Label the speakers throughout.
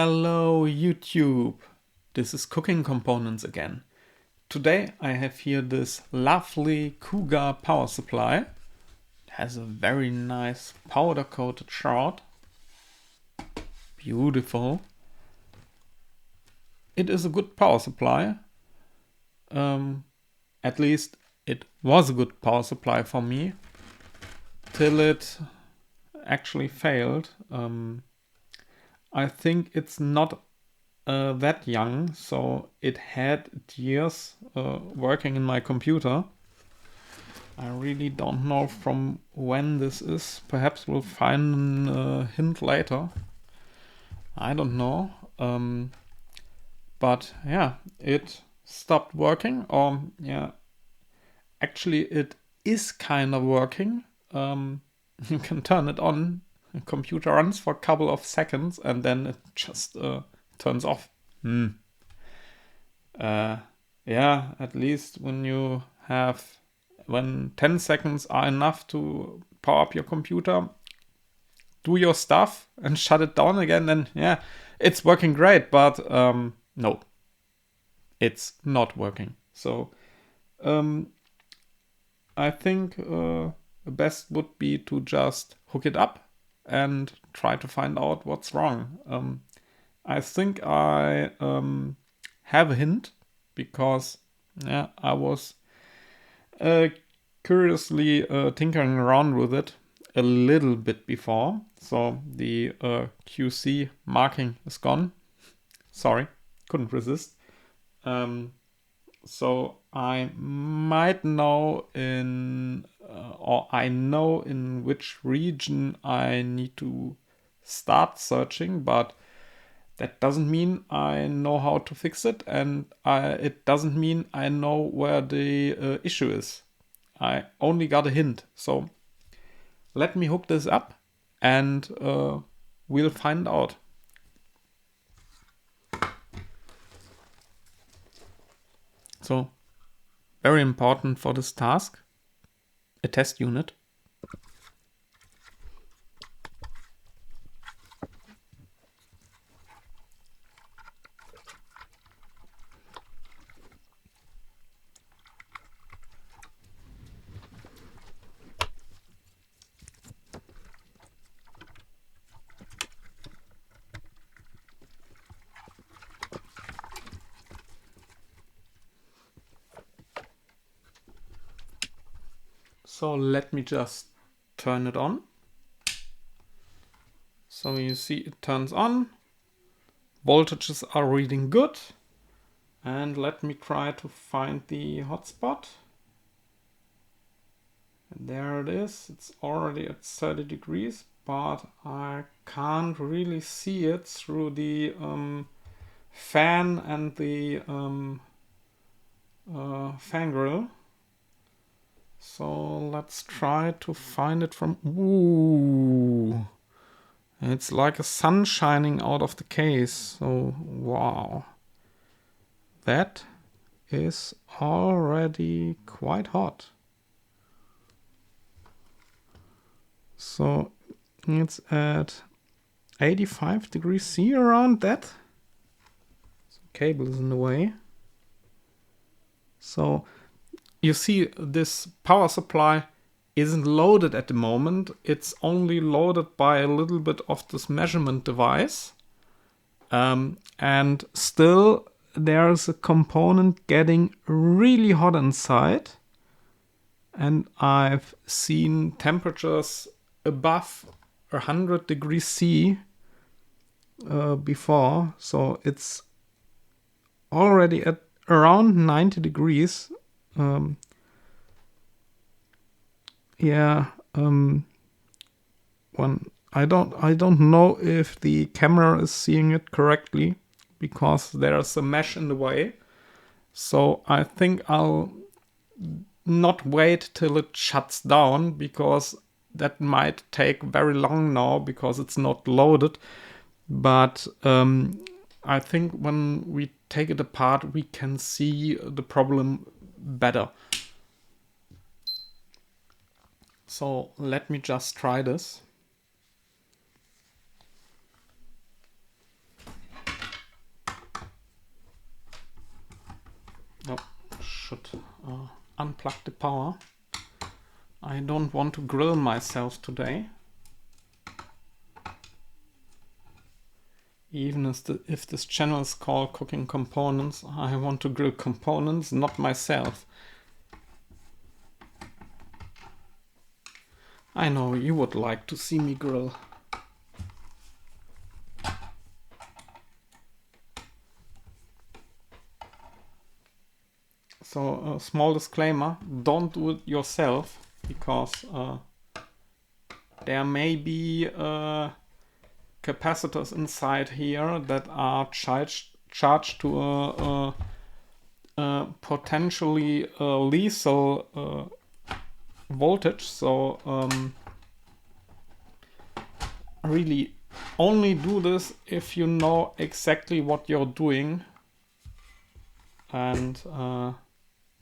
Speaker 1: Hello YouTube, this is Cooking Components again. Today I have here this lovely Cougar Power Supply. It has a very nice powder coated shroud. Beautiful. It is a good power supply. At least it was a good power supply for me. Till it actually failed. I think it's not that young, so it had years working in my computer. I really don't know from when this is. Perhaps we'll find a hint later. I don't know. But yeah, it stopped working. Or yeah, actually it is kind of working. You can turn it on. The computer runs for a couple of seconds and then it just turns off. Yeah, at least when 10 seconds are enough to power up your computer, do your stuff and shut it down again, then yeah, it's working great, but no, it's not working. So I think the best would be to just hook it up and try to find out what's wrong. I think I have a hint because yeah, I was curiously tinkering around with it a little bit before. So the QC marking is gone. Sorry, couldn't resist. So I might know or I know in which region I need to start searching, but that doesn't mean I know how to fix it, and it doesn't mean I know where the issue is. I only got a hint. So let me hook this up and we'll find out. So, very important for this task, a test unit. So let me just turn it on. So you see it turns on. Voltages are reading good. And let me try to find the hotspot. And there it is. It's already at 30 degrees, but I can't really see it through the fan and the fan grill. So let's try to find it from... Ooh. It's like a sun shining out of the case. So, wow. That is already quite hot. So it's at 85 degrees C around that. So cable is in the way. So you see this power supply isn't loaded at the moment. It's only loaded by a little bit of this measurement device. And still there's a component getting really hot inside. And I've seen temperatures above 100 degrees C before. So it's already at around 90 degrees. I don't know if the camera is seeing it correctly because there's a mesh in the way. So I think I'll not wait till it shuts down because that might take very long now because it's not loaded. But I think when we take it apart, we can see the problem better. So let me just try this. should unplug the power. I don't want to grill myself today. Even if this channel is called Cooking Components, I want to grill components, not myself. I know you would like to see me grill. So a small disclaimer, don't do it yourself, because there may be capacitors inside here that are charged to a potentially lethal voltage. So really only do this if you know exactly what you're doing, and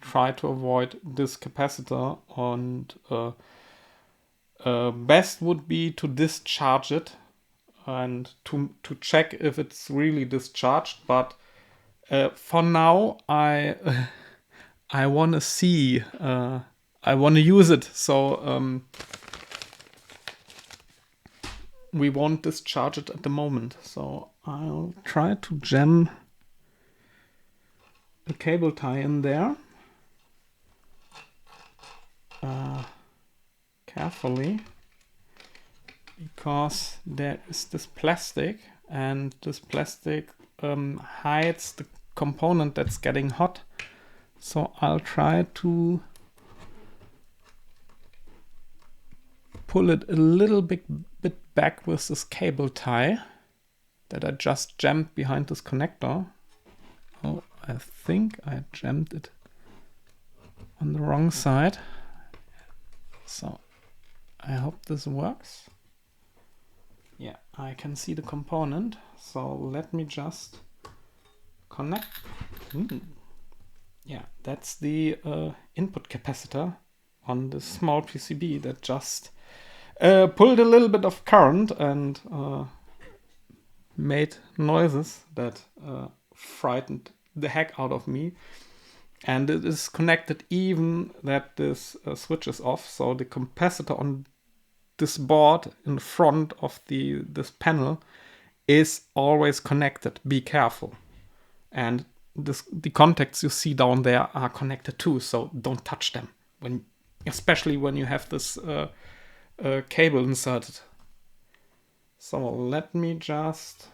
Speaker 1: try to avoid this capacitor. And best would be to discharge it and to check if it's really discharged. But for now, I want to see, I want to use it. So we won't discharge it at the moment. So I'll try to jam the cable tie in there carefully, because there is this plastic, and this plastic hides the component that's getting hot. So I'll try to pull it a little bit back with this cable tie that I just jammed behind this connector. Oh, I think I jammed it on the wrong side. So I hope this works. Yeah, I can see the component. So let me just connect. Yeah, that's the input capacitor on the small PCB that just pulled a little bit of current and made noises that frightened the heck out of me. And it is connected even that this switch is off. So the capacitor on this board in front of this panel is always connected. Be careful. And the contacts you see down there are connected too, so don't touch them, especially when you have this cable inserted. So let me just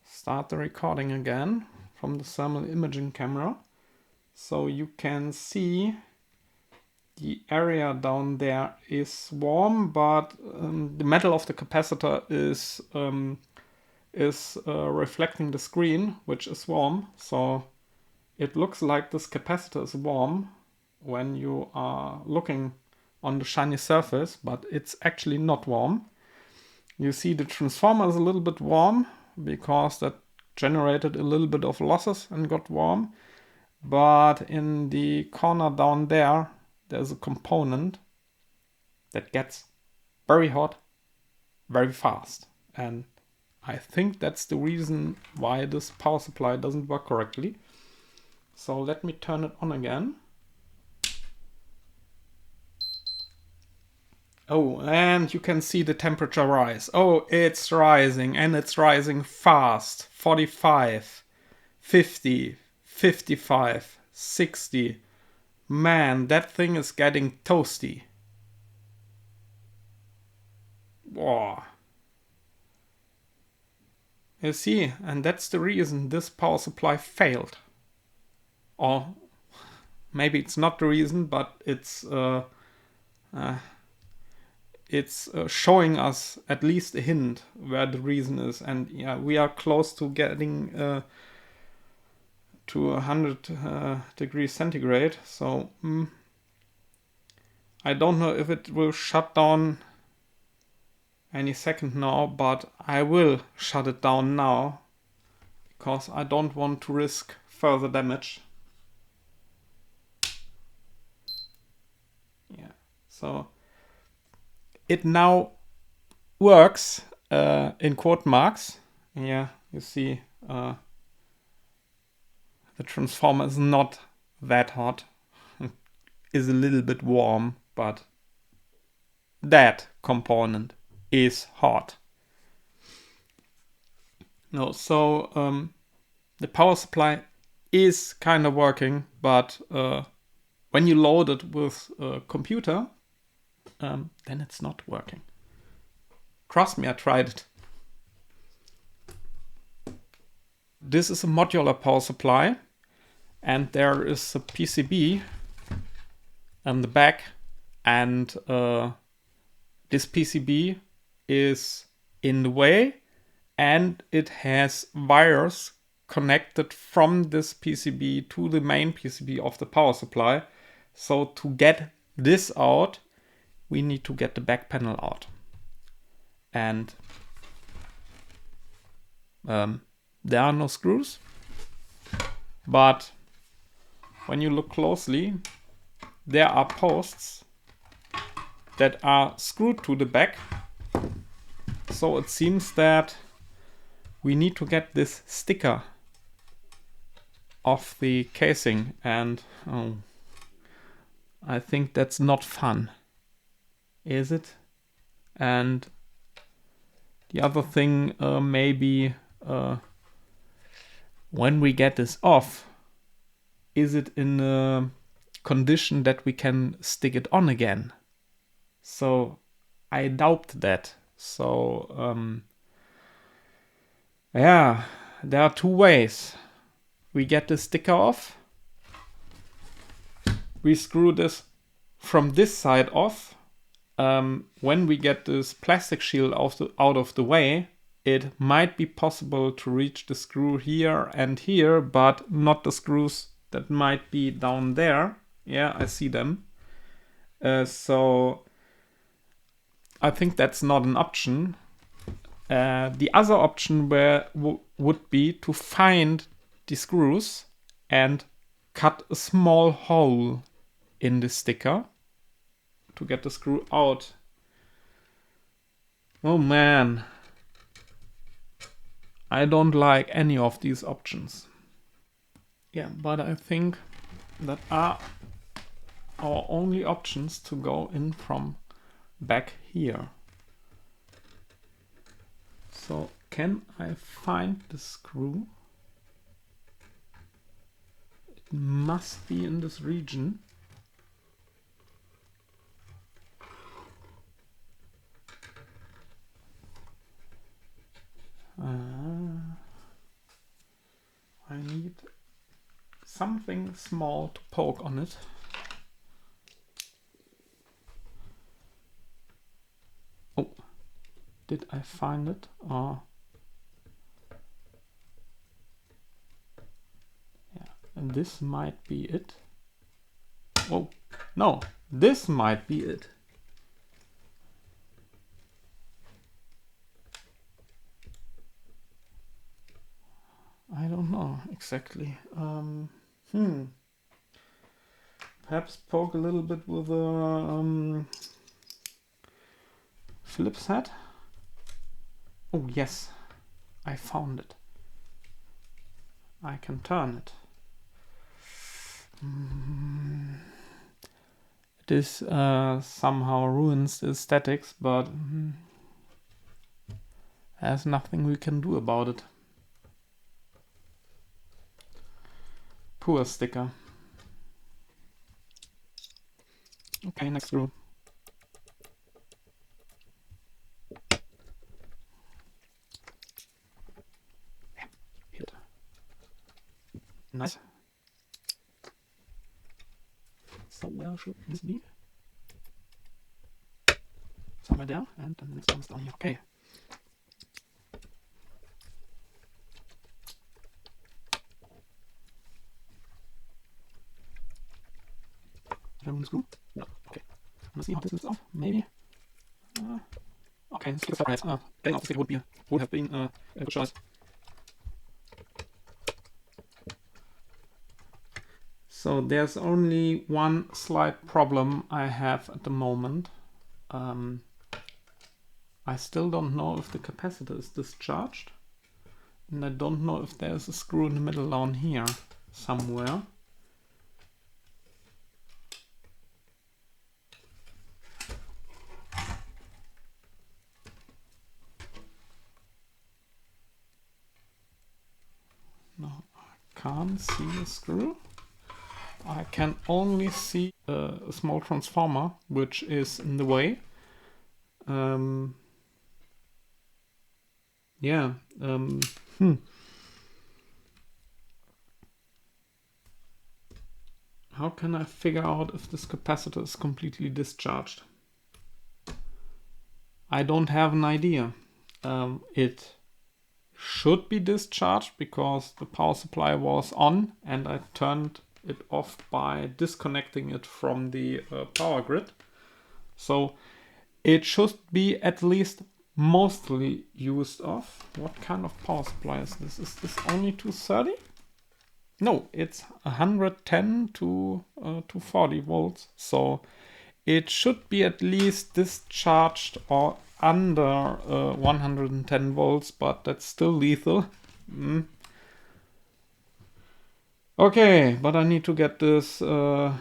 Speaker 1: start the recording again from the thermal imaging camera. So you can see the area down there is warm, but the metal of the capacitor is reflecting the screen, which is warm. So it looks like this capacitor is warm when you are looking on the shiny surface, but it's actually not warm. You see the transformer is a little bit warm because that generated a little bit of losses and got warm. But in the corner down there, there's a component that gets very hot very fast. And I think that's the reason why this power supply doesn't work correctly. So let me turn it on again. Oh, and you can see the temperature rise. Oh, it's rising, and it's rising fast. 45, 50, 55, 60. Man, that thing is getting toasty. Whoa. You see, and that's the reason this power supply failed. Or maybe it's not the reason, but it's showing us at least a hint where the reason is. And yeah, we are close to getting to 100 degrees centigrade. So I don't know if it will shut down any second now, but I will shut it down now because I don't want to risk further damage. Yeah, so it now works in quote marks. Yeah, you see The transformer is not that hot. Is a little bit warm, but that component is hot. No, so the power supply is kind of working, but when you load it with a computer, then it's not working. Trust me, I tried it. This is a modular power supply, and there is a PCB on the back, and this PCB is in the way, and it has wires connected from this PCB to the main PCB of the power supply. So to get this out, we need to get the back panel out. And there are no screws, but when you look closely, there are posts that are screwed to the back. So it seems that we need to get this sticker off the casing, and I think that's not fun, is it? And the other thing, maybe when we get this off, is it in a condition that we can stick it on again? So I doubt that. So yeah, there are two ways. We get the sticker off. We screw this from this side off. When we get this plastic shield out of the way, it might be possible to reach the screw here and here, but not the screws that might be down there. Yeah, I see them. So I think that's not an option. The other option would be to find the screws and cut a small hole in the sticker to get the screw out. Oh man, I don't like any of these options. Yeah, but I think that are our only options to go in from back here. So can I find the screw? It must be in this region. I need something small to poke on it. Oh, did I find it? Yeah, and this might be it. Oh, no, this might be it. I don't know exactly. Perhaps poke a little bit with a Phillips head. Oh yes, I found it. I can turn it. This somehow ruins the aesthetics, but there's nothing we can do about it. Poor sticker. Okay, next screw. Hit. Nice. So where should this be? Somewhere there, and then this comes down here. Okay. Remove the screw? No. Okay. Let's see how this is off. Maybe. Okay, this looks alright. Getting off the stick would have been a good choice. So there's only one slight problem I have at the moment. I still don't know if the capacitor is discharged, and I don't know if there's a screw in the middle down here. somewhere. No, I can't see a screw. I can only see a small transformer, which is in the way. Yeah. How can I figure out if this capacitor is completely discharged? I don't have an idea. It should be discharged because the power supply was on and I turned it off by disconnecting it from the power grid. So it should be at least mostly used off. What kind of power supply is this? Is this only 230? No, it's 110 to 240 volts. So it should be at least discharged or under 110 volts, but that's still lethal. Okay, but I need to get this this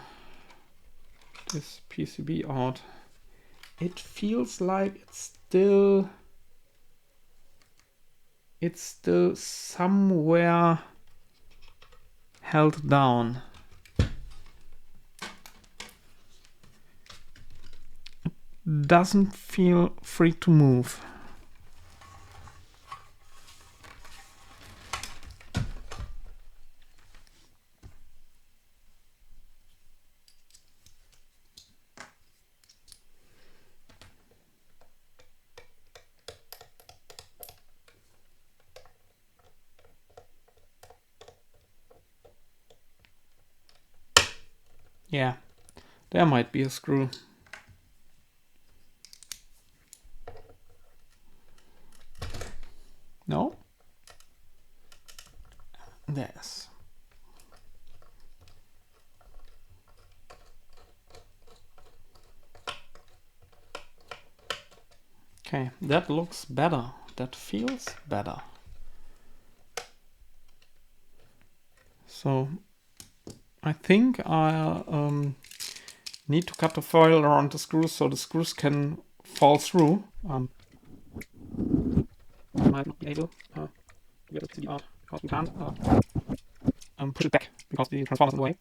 Speaker 1: PCB out. It feels like it's still somewhere held down. It doesn't feel free to move. Yeah, there might be a screw. No? Yes. Okay, that looks better. That feels better. So I think I need to cut the foil around the screws so the screws can fall through. I might not be able to get the PCB out because we can't push it back because the transformer's in the way.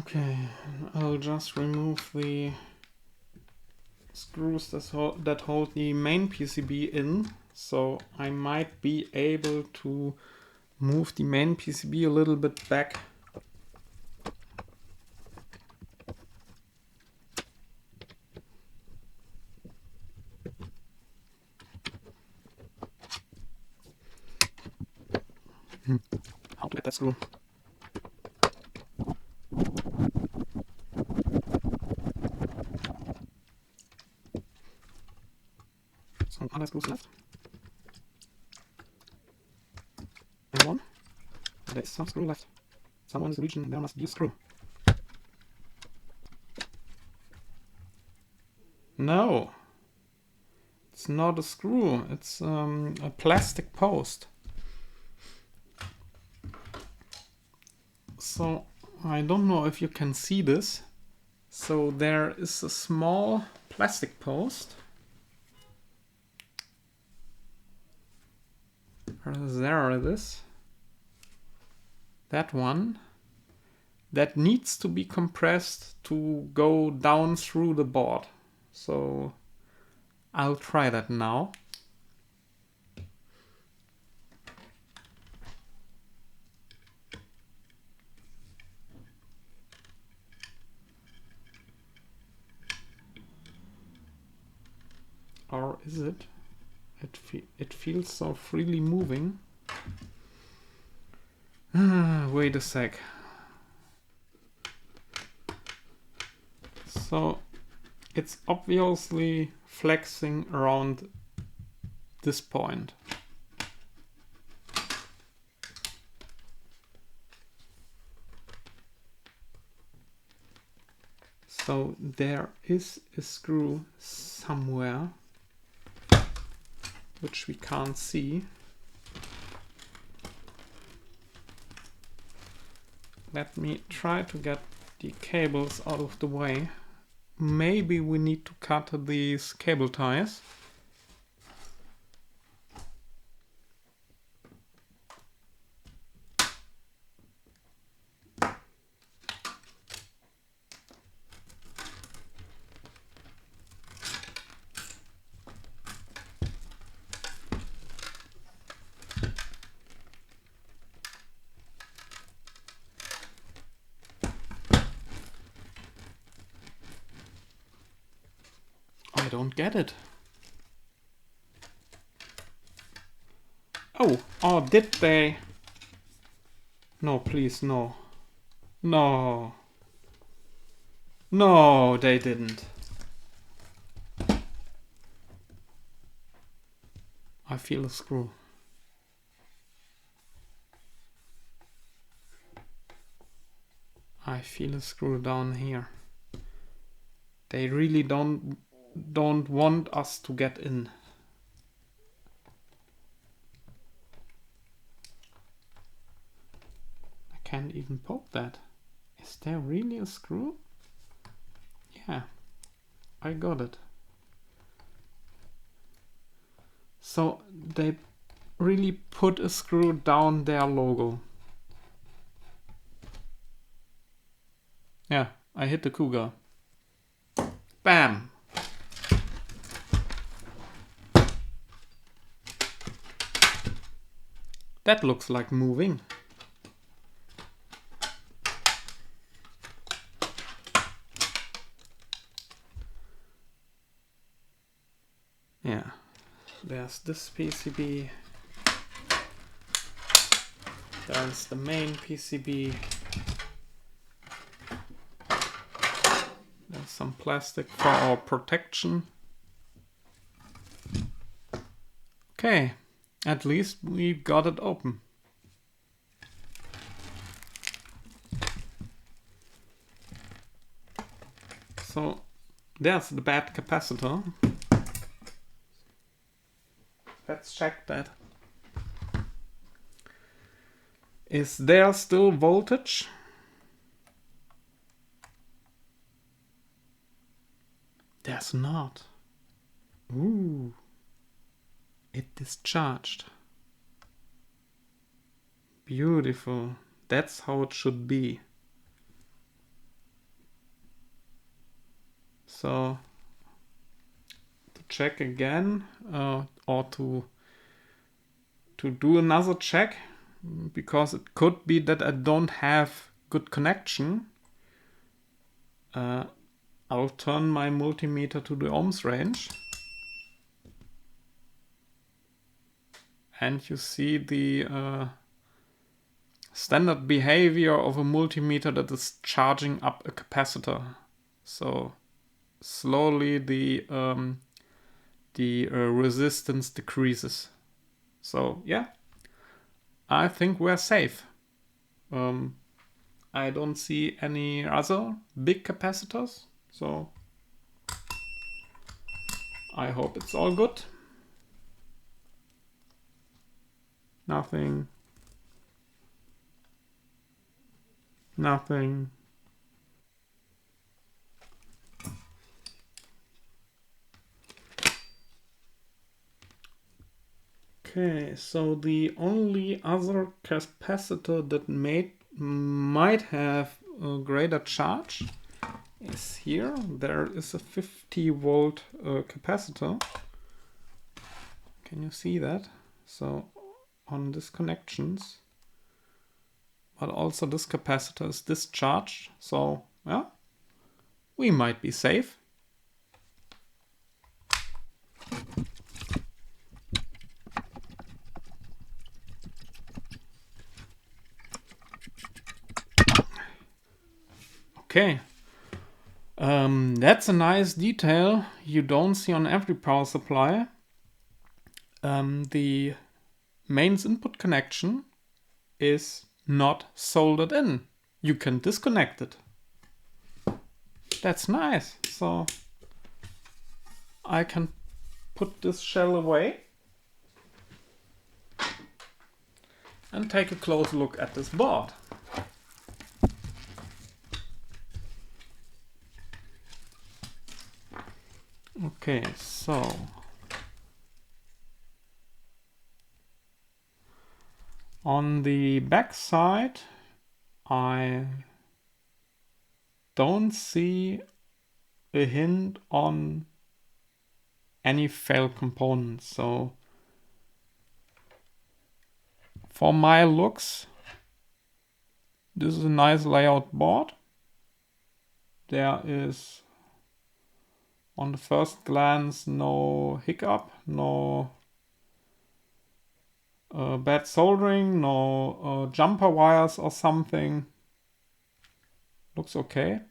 Speaker 1: Okay, I'll just remove the screws that hold the main PCB in, so I might be able to move the main PCB a little bit back. How to get that screw? Some other screws left. And one. There is some screw left. Somewhere in this region there must be a screw. No. It's not a screw. It's a plastic post. So I don't know if you can see this. So there is a small plastic post. There it is. That one. That needs to be compressed to go down through the board. So I'll try that now. Or is it? It feels so freely moving. Wait a sec. So it's obviously flexing around this point. So there is a screw somewhere which we can't see. Let me try to get the cables out of the way. Maybe we need to cut these cable ties. I don't get it. Oh, did they? No, please, no. No. No, they didn't. I feel a screw. I feel a screw down here. They really don't want us to get in. I can't even poke that. Is there really a screw? Yeah, I got it. So they really put a screw down their logo. Yeah, I hit the Cougar. Bam! That looks like moving. Yeah, there's this PCB. There's the main PCB. There's some plastic for our protection. Okay, at least we got it open. So there's the bad capacitor. Let's check that. Is there still voltage? There's not. Ooh. It discharged. Beautiful. That's how it should be. So to check again, or to do another check, because it could be that I don't have good connection. I'll turn my multimeter to the ohms range. And you see the standard behavior of a multimeter that is charging up a capacitor. So slowly the resistance decreases. So yeah, I think we're safe. I don't see any other big capacitors, so I hope it's all good. Nothing. Nothing. Okay, so the only other capacitor that might have a greater charge is here. There is a 50 volt capacitor. Can you see that? So on these connections, but also this capacitor is discharged. So yeah, we might be safe. Okay. That's a nice detail you don't see on every power supply. The mains input connection is not soldered in. You can disconnect it. That's nice. So I can put this shell away and take a close look at this board. Okay, so on the back side, I don't see a hint on any failed components. So for my looks, this is a nice layout board. There is, on the first glance, no hiccup, no bad soldering, no jumper wires or something. Looks okay.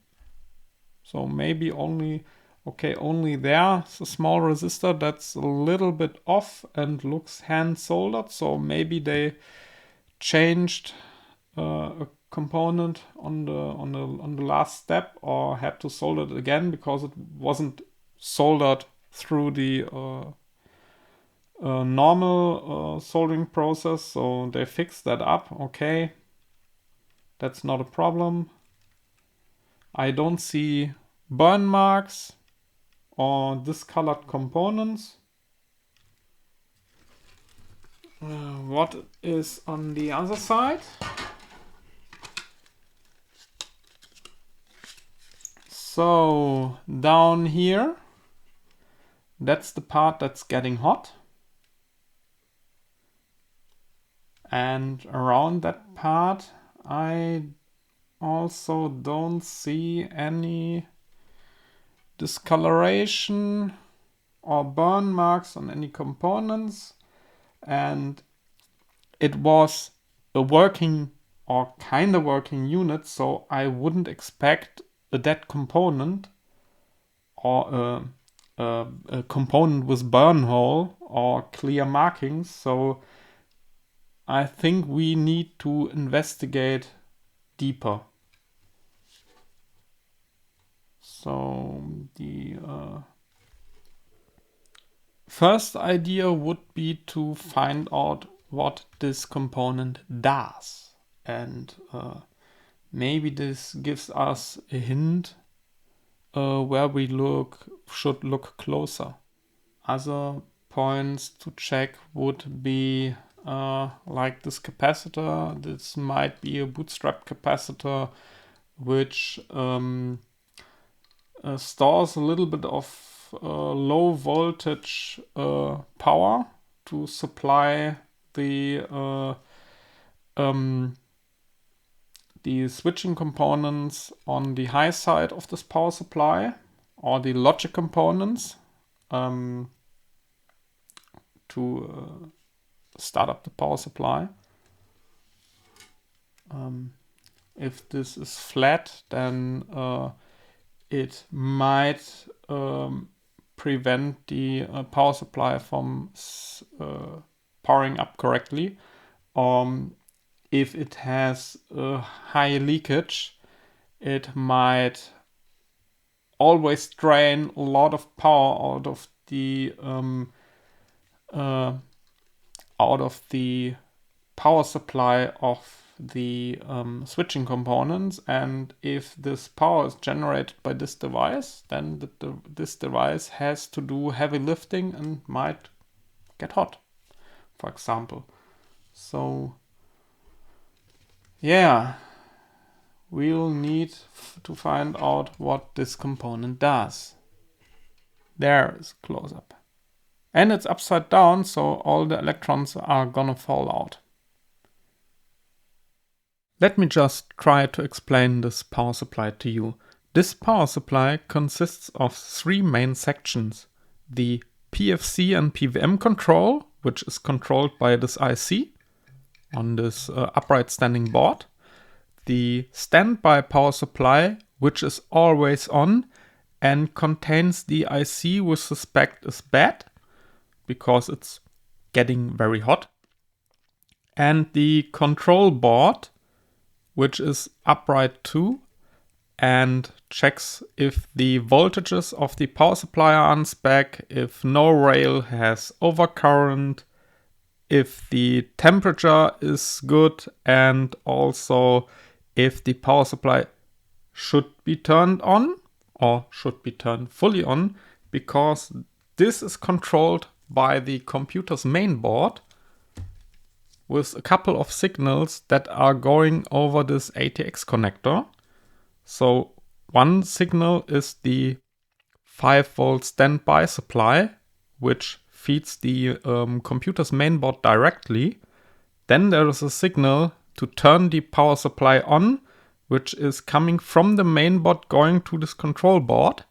Speaker 1: So maybe only there's a small resistor that's a little bit off and looks hand soldered. So maybe they changed a component on the last step, or had to solder it again because it wasn't soldered through the normal soldering process. So they fixed that up. Okay, that's not a problem. I don't see burn marks or discolored components. What is on the other side? So down here, that's the part that's getting hot. And around that part, I also don't see any discoloration or burn marks on any components. And it was a working or kind of working unit, so I wouldn't expect a dead component or a component with burn hole or clear markings. So I think we need to investigate deeper. So the first idea would be to find out what this component does. And maybe this gives us a hint where we should look closer. Other points to check would be like this capacitor. This might be a bootstrap capacitor, which stores a little bit of low voltage power to supply the switching components on the high side of this power supply, or the logic components to start up the power supply. If this is flat, then it might prevent the power supply from powering up correctly. If it has a high leakage, it might always drain a lot of power out of the power supply of the switching components. And if this power is generated by this device, then this device has to do heavy lifting and might get hot, for example. So yeah, we'll need to find out what this component does. There is a close-up. And it's upside down, so all the electrons are gonna fall out. Let me just try to explain this power supply to you. This power supply consists of three main sections. The PFC and PWM control, which is controlled by this IC on this upright standing board. The standby power supply, which is always on and contains the IC we suspect is bad because it's getting very hot. And the control board, which is upright too, and checks if the voltages of the power supply are on spec, if no rail has overcurrent, if the temperature is good, and also if the power supply should be turned on or should be turned fully on, because this is controlled by the computer's main board with a couple of signals that are going over this ATX connector. So one signal is the 5-volt standby supply, which feeds the computer's mainboard directly. Then there is a signal to turn the power supply on, which is coming from the mainboard going to this control board.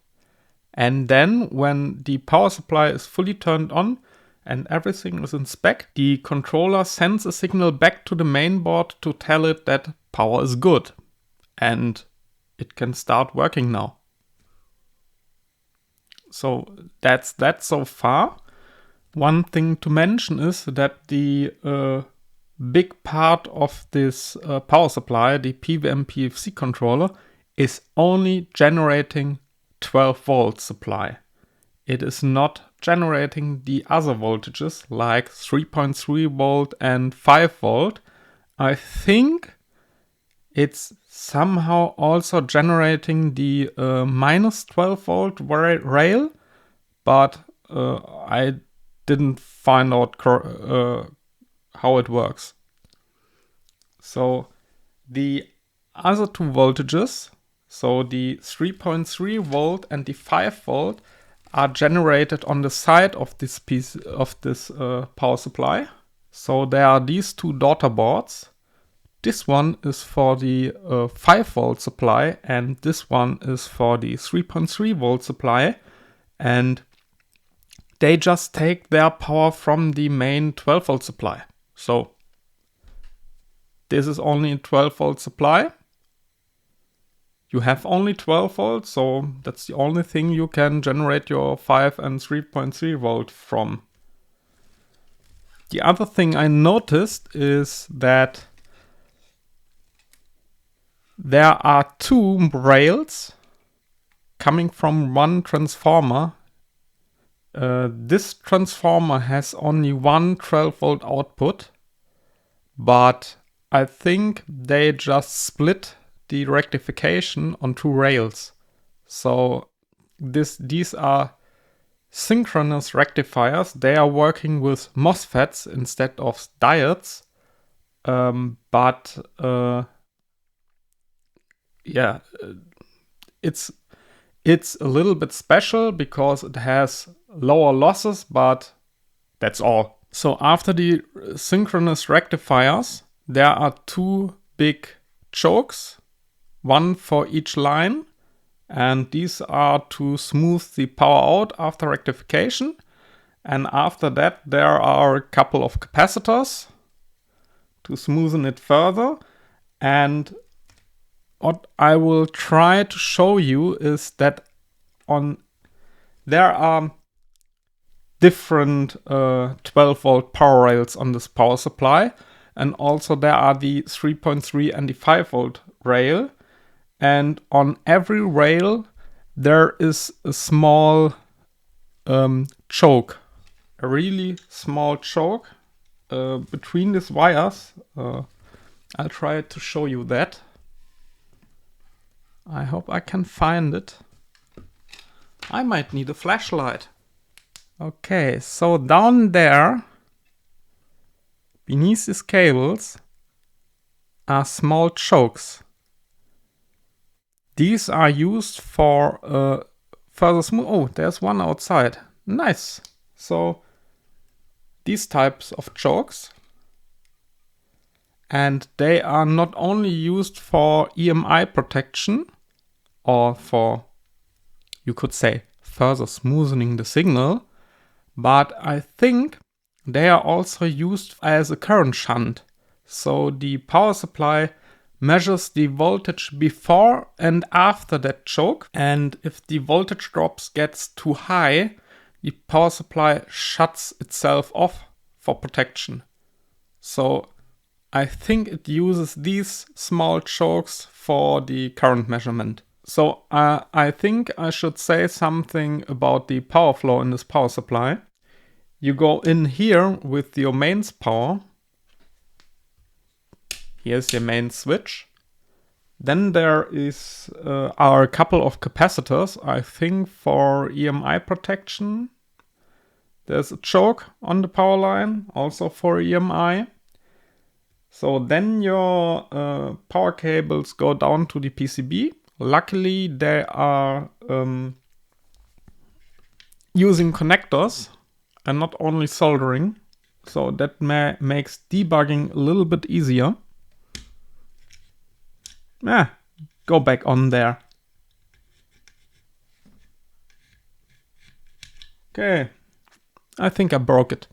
Speaker 1: And then when the power supply is fully turned on and everything is in spec, the controller sends a signal back to the mainboard to tell it that power is good. And it can start working now. So that's that so far. One thing to mention is that the big part of this power supply, the PWM PFC controller, is only generating 12 volt supply. It is not generating the other voltages like 3.3 volt and 5 volt. I think it's somehow also generating the minus 12 volt rail, but I didn't find out how it works. So the other two voltages, so the 3.3 volt and the 5 volt, are generated on the side of this piece of this power supply. So there are these two daughter boards. This one is for the 5 volt supply and this one is for the 3.3 volt supply, and they just take their power from the main 12 volt supply. So this is only a 12 volt supply. You have only 12 volts, so that's the only thing you can generate your 5 and 3.3 volt from. The other thing I noticed is that there are two rails coming from one transformer. This transformer has only one 12 volt output, but I think they just split the rectification on two rails. So these are synchronous rectifiers. They are working with MOSFETs instead of diodes, but yeah, it's a little bit special because it has lower losses, but that's all. So after the synchronous rectifiers, there are two big chokes, one for each line, and these are to smooth the power out after rectification. And after that, there are a couple of capacitors to smoothen it further. And what I will try to show you is that there are different 12 volt power rails on this power supply, and also there are the 3.3 and the 5 volt rail, and on every rail there is a small choke, a really small choke between these wires. I'll try to show you that. I hope I can find it. I might need a flashlight. Okay, so down there, beneath these cables, are small chokes. These are used for further smooth. Oh, there's one outside. Nice. So these types of chokes, and they are not only used for EMI protection or for, you could say, further smoothing the signal, but I think they are also used as a current shunt. So the power supply measures the voltage before and after that choke. And if the voltage drops gets too high, the power supply shuts itself off for protection. So I think it uses these small chokes for the current measurement. So I think I should say something about the power flow in this power supply. You go in here with your mains power. Here's your main switch. Then there are a couple of capacitors, I think for EMI protection. There's a choke on the power line, also for EMI. So then your power cables go down to the PCB. Luckily, they are using connectors and not only soldering. So that makes debugging a little bit easier. Go back on there. Okay, I think I broke it.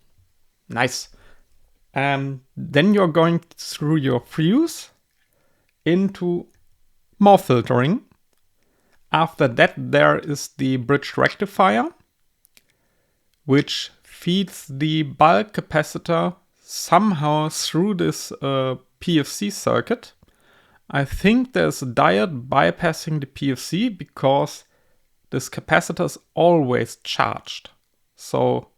Speaker 1: Nice. Then you're going through your fuse into more filtering. After that, there is the bridge rectifier, which feeds the bulk capacitor somehow through this PFC circuit. I think there's a diode bypassing the PFC because this capacitor is always charged. So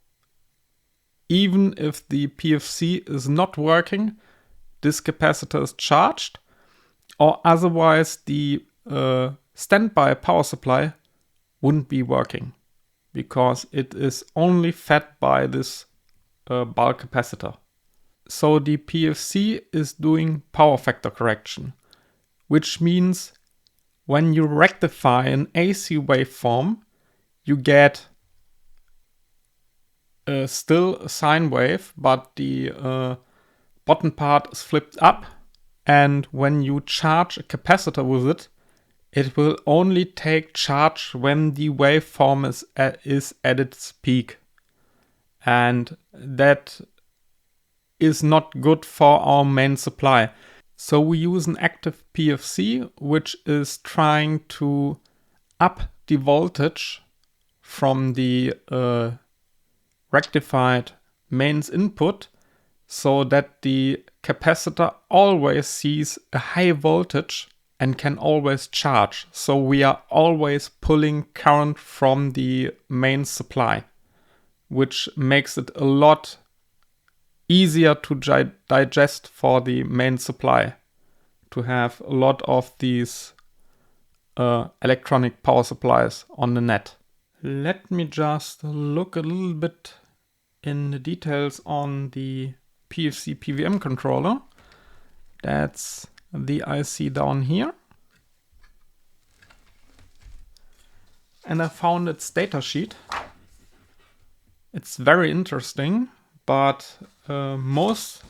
Speaker 1: even if the PFC is not working, this capacitor is charged, or otherwise the standby power supply wouldn't be working because it is only fed by this bulk capacitor. So the PFC is doing power factor correction, which means when you rectify an AC waveform, you get still a sine wave, but the bottom part is flipped up. And when you charge a capacitor with it, it will only take charge when the waveform is at its peak. And that is not good for our main supply. So we use an active PFC, which is trying to up the voltage from the rectified mains input so that the capacitor always sees a high voltage and can always charge. So we are always pulling current from the main supply, which makes it a lot easier to digest for the main supply to have a lot of these electronic power supplies on the net. Let me just look a little bit in the details on the PFC PWM controller. That's the IC down here. And I found its data sheet. It's very interesting, but most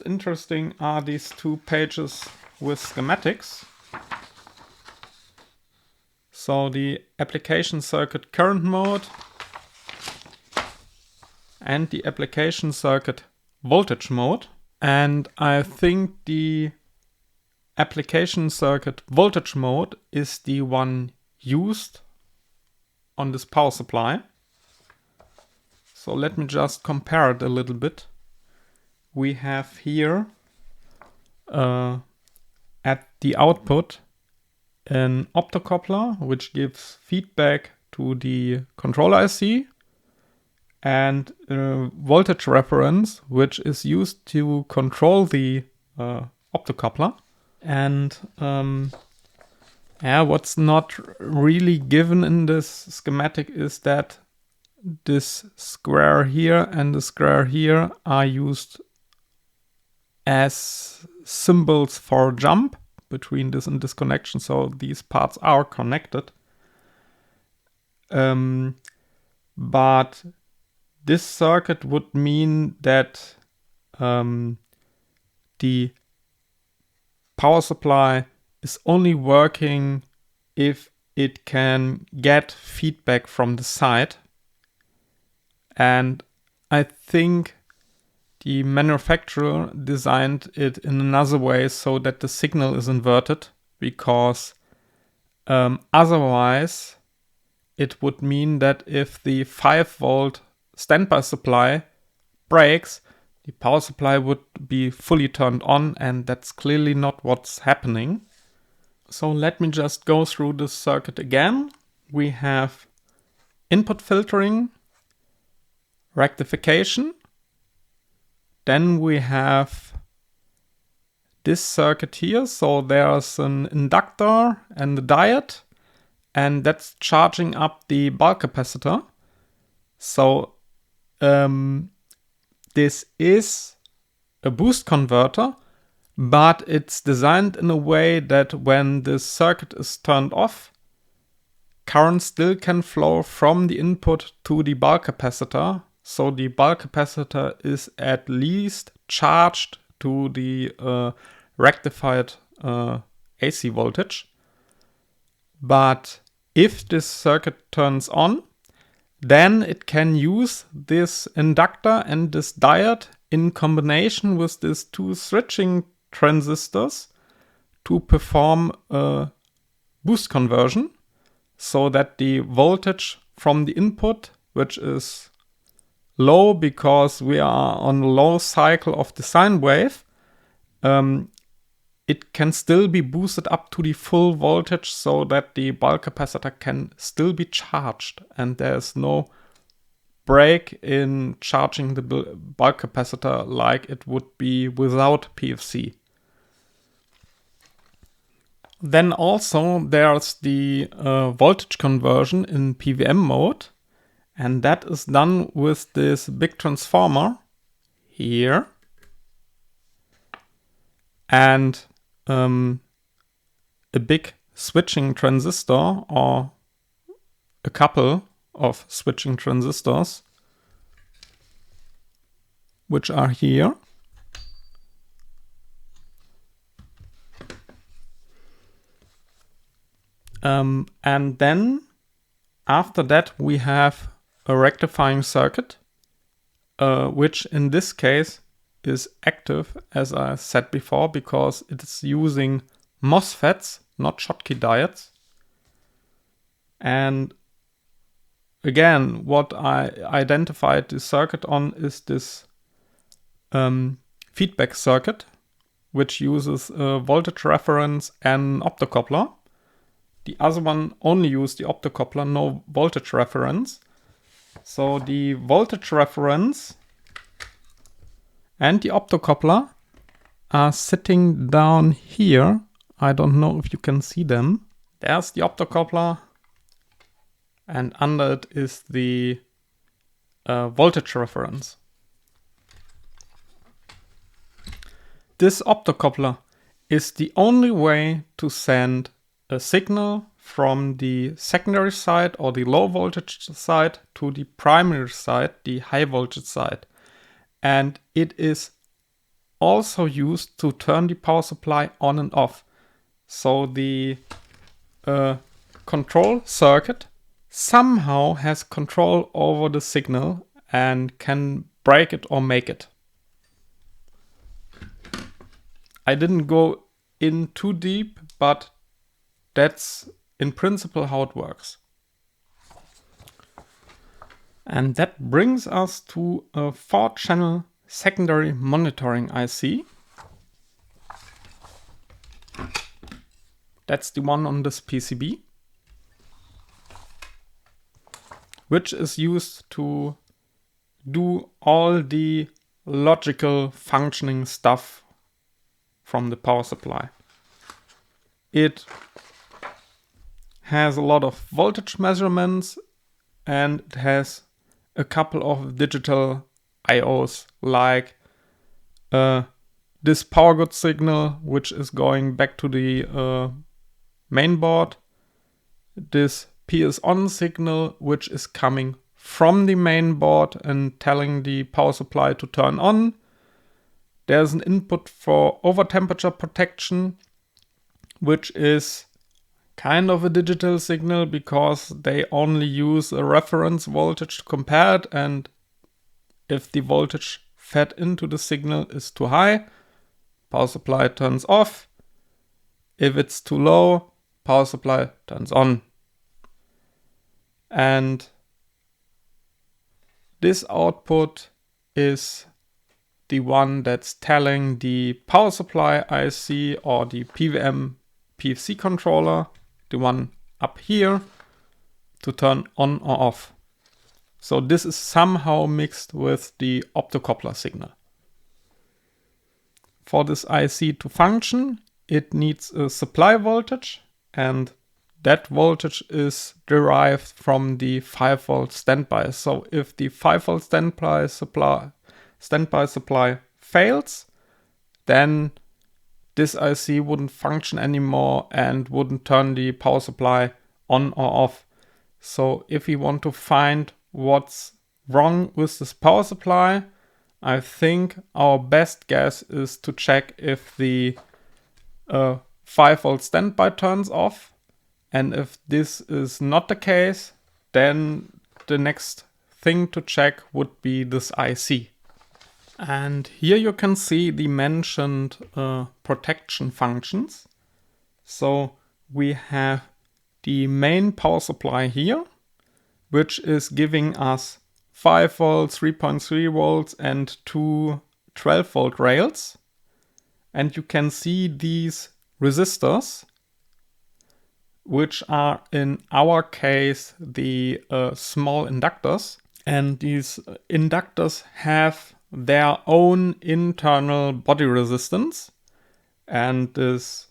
Speaker 1: interesting are these 2 pages with schematics. So the application circuit current mode and the application circuit voltage mode. And I think the application circuit voltage mode is the one used on this power supply. So let me just compare it a little bit. We have here at the output an optocoupler which gives feedback to the controller IC, and a voltage reference which is used to control the optocoupler. And what's not really given in this schematic is that this square here and the square here are used as symbols for jump between this and this connection. So these parts are connected. But this circuit would mean that the power supply is only working if it can get feedback from the side. And I think the manufacturer designed it in another way so that the signal is inverted, because otherwise it would mean that if the 5-volt standby supply breaks, the power supply would be fully turned on, and that's clearly not what's happening. So let me just go through this circuit again. We have input filtering, rectification. Then we have this circuit here. So there's an inductor and a diode, and that's charging up the bulk capacitor. So this is a boost converter, but it's designed in a way that when this circuit is turned off, current still can flow from the input to the bulk capacitor. So the bulk capacitor is at least charged to the rectified AC voltage. But if this circuit turns on, then it can use this inductor and this diode in combination with these two switching transistors to perform a boost conversion, so that the voltage from the input, which is low because we are on a low cycle of the sine wave, it can still be boosted up to the full voltage so that the bulk capacitor can still be charged, and there's no break in charging the bulk capacitor like it would be without PFC. Then also there's the voltage conversion in PWM mode, and that is done with this big transformer here and a big switching transistor or a couple of switching transistors, which are here. And then after that we have a rectifying circuit, which in this case is active, as I said before, because it is using MOSFETs, not Schottky diodes. And again, what I identified the circuit on is this feedback circuit, which uses a voltage reference and optocoupler. The other one only used the optocoupler, no voltage reference. So the voltage reference and the optocoupler are sitting down here. I don't know if you can see them. There's the optocoupler, and under it is the voltage reference. This optocoupler is the only way to send a signal from the secondary side or the low voltage side to the primary side, the high voltage side. And it is also used to turn the power supply on and off. So the control circuit somehow has control over the signal and can break it or make it. I didn't go in too deep, but that's in principle how it works. And that brings us to a 4-channel secondary monitoring IC. That's the one on this PCB, which is used to do all the logical functioning stuff from the power supply. It has a lot of voltage measurements, and it has a couple of digital IOs, like this power good signal, which is going back to the main board, this PS on signal, which is coming from the main board and telling the power supply to turn on. There's an input for over temperature protection, which is kind of a digital signal because they only use a reference voltage to compare it, and if the voltage fed into the signal is too high, power supply turns off. If it's too low, power supply turns on. And this output is the one that's telling the power supply IC or the PWM PFC controller, the one up here, to turn on or off. So this is somehow mixed with the optocoupler signal. For this IC to function, it needs a supply voltage, and that voltage is derived from the 5 volt standby. So if the 5 volt standby supply fails, then this IC wouldn't function anymore and wouldn't turn the power supply on or off. So if we want to find what's wrong with this power supply, I think our best guess is to check if the 5 volt standby turns off. And if this is not the case, then the next thing to check would be this IC. And here you can see the mentioned protection functions. So we have the main power supply here, which is giving us 5 volts, 3.3 volts, and two 12 volt rails. And you can see these resistors, which are in our case the small inductors. And these inductors have their own internal body resistance. And this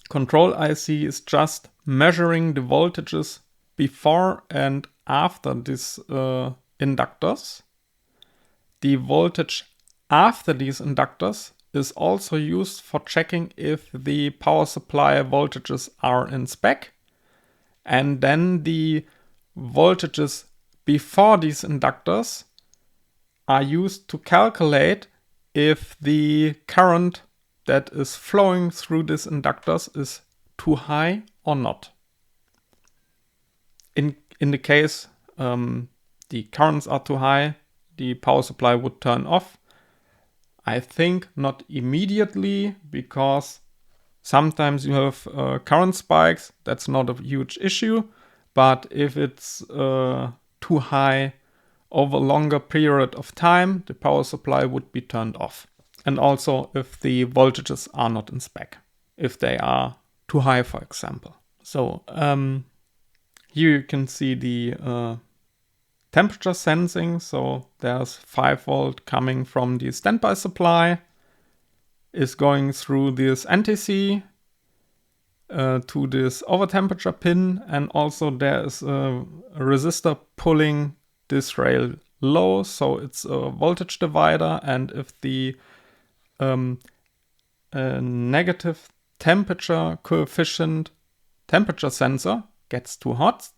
Speaker 1: control IC is just measuring the voltages before and after these inductors. The voltage after these inductors is also used for checking if the power supply voltages are in spec. And then the voltages before these inductors are used to calculate if the current that is flowing through these inductors is too high or not. In the case the currents are too high, the power supply would turn off. I think not immediately, because sometimes you have current spikes. That's not a huge issue. But if it's too high over a longer period of time, the power supply would be turned off. And also if the voltages are not in spec, if they are too high, for example. So here you can see the temperature sensing. So there's 5 volt coming from the standby supply, is going through this NTC to this over temperature pin, and also there is a resistor pulling this rail low, so it's a voltage divider. And if the negative temperature coefficient temperature sensor gets too hot,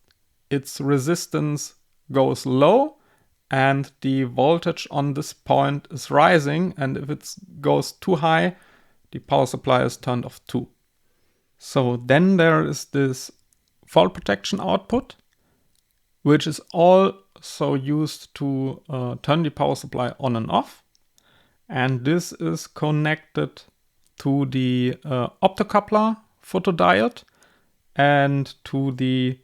Speaker 1: its resistance goes low and the voltage on this point is rising, and if it goes too high, the power supply is turned off too. So then there is this fault protection output, which is also used to turn the power supply on and off. And this is connected to the optocoupler photodiode and to the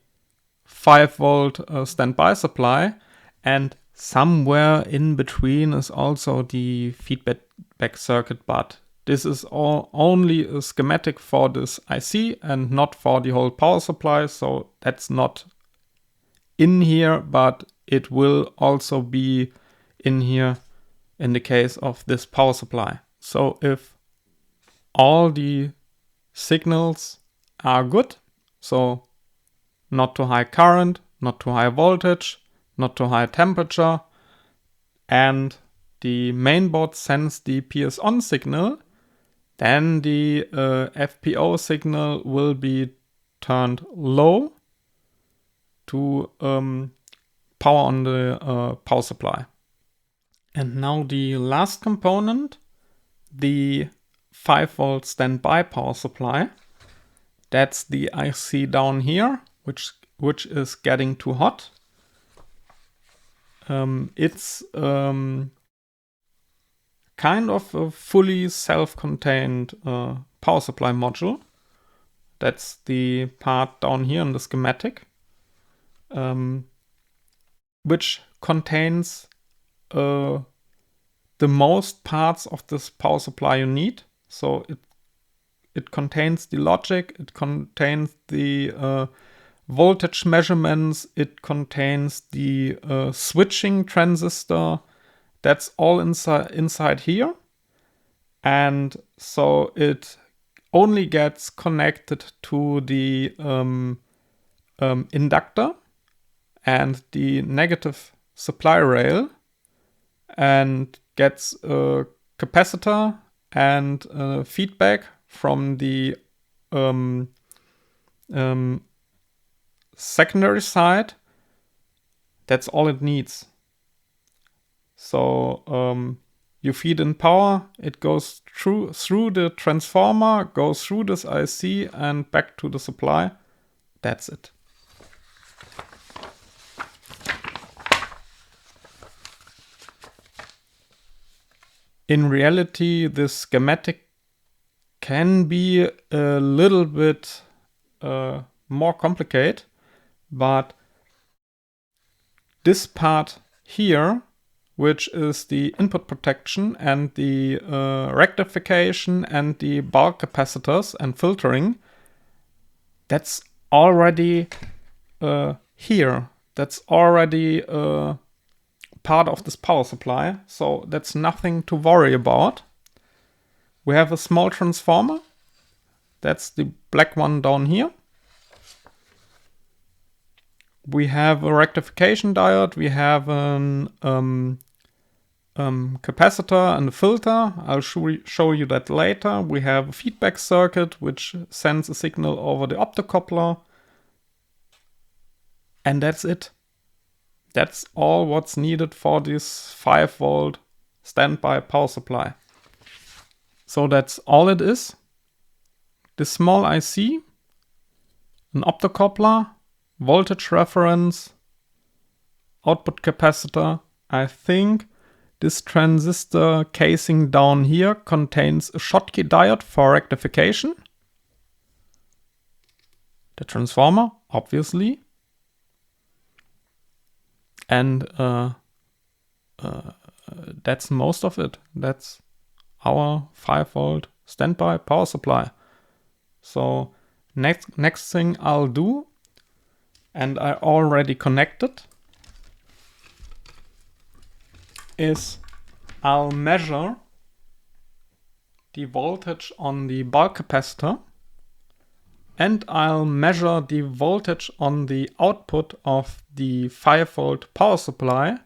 Speaker 1: 5 volt standby supply. And somewhere in between is also the feedback circuit, but this is only a schematic for this IC and not for the whole power supply. So that's not in here, but it will also be in here in the case of this power supply. So if all the signals are good, so not too high current, not too high voltage, not too high temperature, and the mainboard sends the PS on signal, then the FPO signal will be turned low to power on the power supply. And now the last component, the 5 volt standby power supply. That's the IC down here, which is getting too hot. It's kind of a fully self-contained power supply module. That's the part down here in the schematic, which contains the most parts of this power supply you need. So it contains the logic, it contains the voltage measurements, it contains the switching transistor. That's all inside here. And so it only gets connected to the inductor and the negative supply rail, and gets a capacitor and feedback from the secondary side. That's all it needs. So you feed in power, it goes through the transformer, goes through this IC and back to the supply. That's it. In reality, this schematic can be a little bit more complicated, but this part here, which is the input protection and the rectification and the bulk capacitors and filtering, that's already here. That's already part of this power supply, so that's nothing to worry about. We have a small transformer. That's the black one down here. We have a rectification diode. We have an capacitor and a filter. I'll show you that later. We have a feedback circuit which sends a signal over the optocoupler. And that's it. That's all what's needed for this 5 volt standby power supply. So that's all it is. This small IC, an optocoupler, voltage reference, output capacitor. I think this transistor casing down here contains a Schottky diode for rectification. The transformer, obviously. And that's most of it. That's our 5 volt standby power supply. So next thing I'll do, and I already connected, is I'll measure the voltage on the bulk capacitor, and I'll measure the voltage on the output of the 5 volt power supply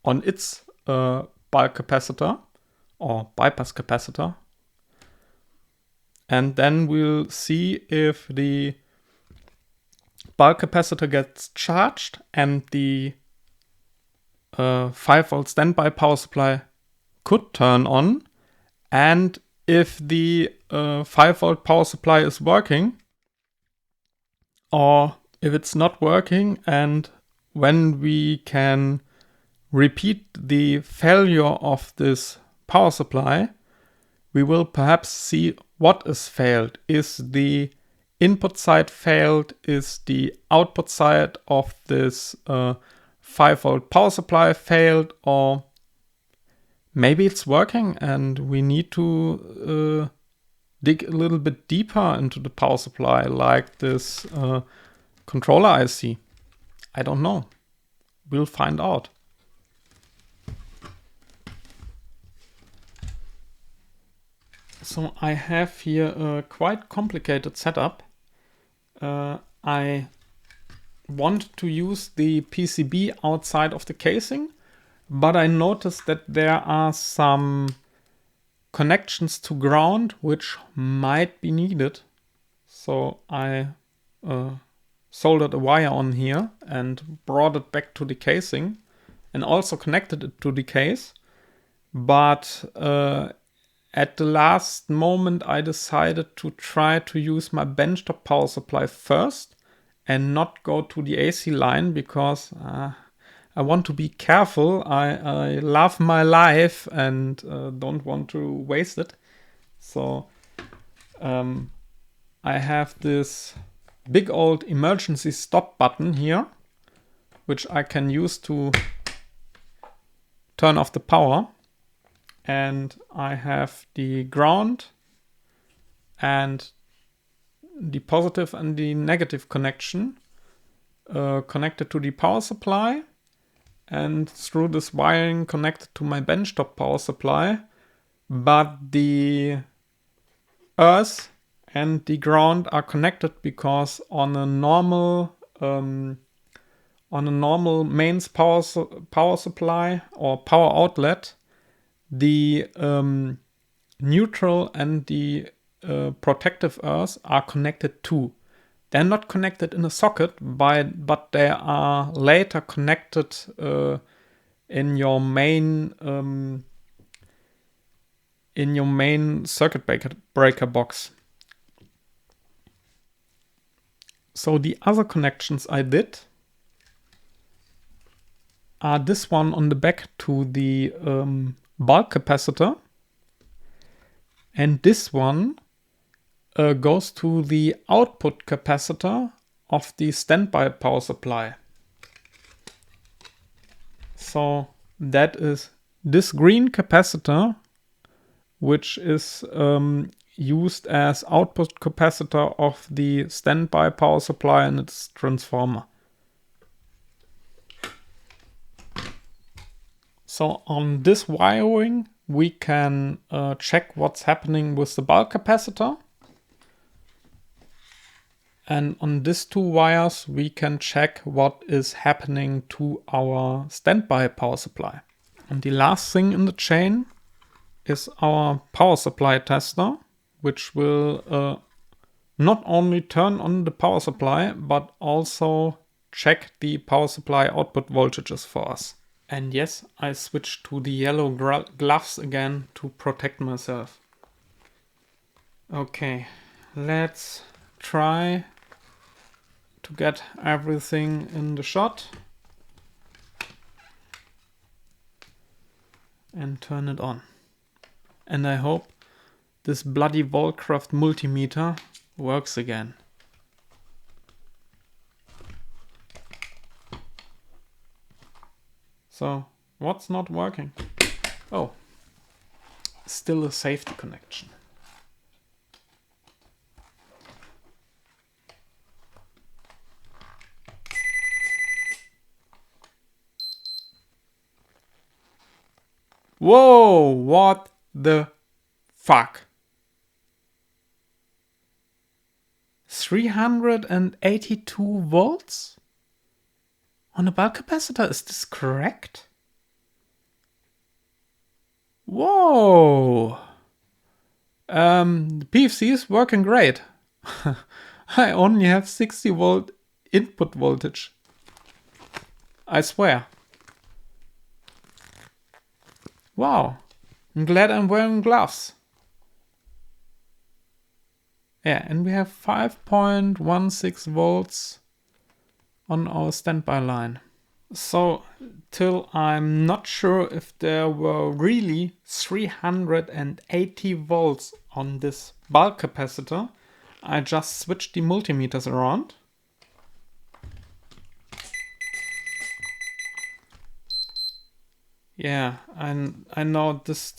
Speaker 1: on its bulk capacitor or bypass capacitor. And then we'll see if the bulk capacitor gets charged and the 5 volt standby power supply could turn on, and if the 5 volt power supply is working, or if it's not working, and when we can repeat the failure of this power supply, we will perhaps see what is failed. Is the input side failed? Is the output side of this 5 volt power supply failed? Or maybe it's working and we need to dig a little bit deeper into the power supply, like this controller IC. I don't know. We'll find out. So I have here a quite complicated setup. I want to use the PCB outside of the casing, but I noticed that there are some connections to ground which might be needed. So I soldered a wire on here and brought it back to the casing and also connected it to the case. But at the last moment I decided to try to use my benchtop power supply first and not go to the AC line, because I want to be careful. I love my life and don't want to waste it. So I have this big old emergency stop button here, which I can use to turn off the power. And I have the ground and the positive and the negative connection connected to the power supply, and through this wiring connected to my benchtop power supply. But the earth and the ground are connected because on a normal mains power supply or power outlet, the neutral and the protective earth are connected too. They're not connected in a socket, but they are later connected in your main circuit breaker box. So the other connections I did are this one on the back to the bulk capacitor, and this one goes to the output capacitor of the standby power supply. So that is this green capacitor, which is used as output capacitor of the standby power supply and its transformer. So on this wiring, we can check what's happening with the bulk capacitor. And on these two wires, we can check what is happening to our standby power supply. And the last thing in the chain is our power supply tester, which will not only turn on the power supply, but also check the power supply output voltages for us. And yes, I switched to the yellow gloves again to protect myself. Okay, let's try to get everything in the shot and turn it on. And I hope this bloody Volcraft multimeter works again. So, what's not working? Oh, still a safety connection. Whoa, what the fuck? 382 volts? On a bulk capacitor, is this correct? Whoa! The PFC is working great. I only have 60 volt input voltage. I swear. Wow. I'm glad I'm wearing gloves. Yeah, and we have 5.16 volts on our standby line. So, till I'm not sure if there were really 380 volts on this bulk capacitor, I just switched the multimeters around. Yeah, and I know this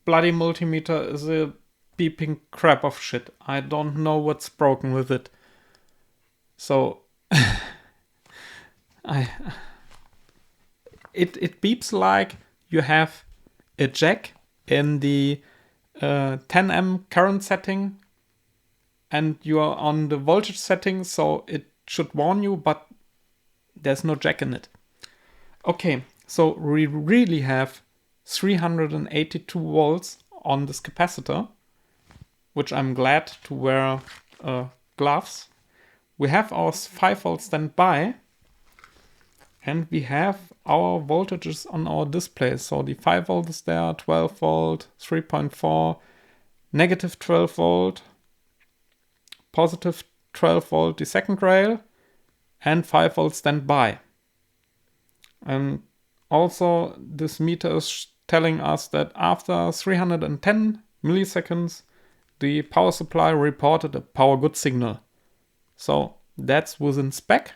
Speaker 1: bloody multimeter is a beeping crap of shit. I don't know what's broken with it. So it beeps like you have a jack in the 10 current setting and you are on the voltage setting, so it should warn you, but there's no jack in it. Okay, so we really have 382 volts on this capacitor, which I'm glad to wear gloves. We have our 5 volt standby, and we have our voltages on our display. So the 5 volt is there, 12 volt, 3.4, negative 12 volt, positive 12 volt the second rail, and 5 volt standby. And also this meter is telling us that after 310 milliseconds, the power supply reported a power good signal. So that's within spec.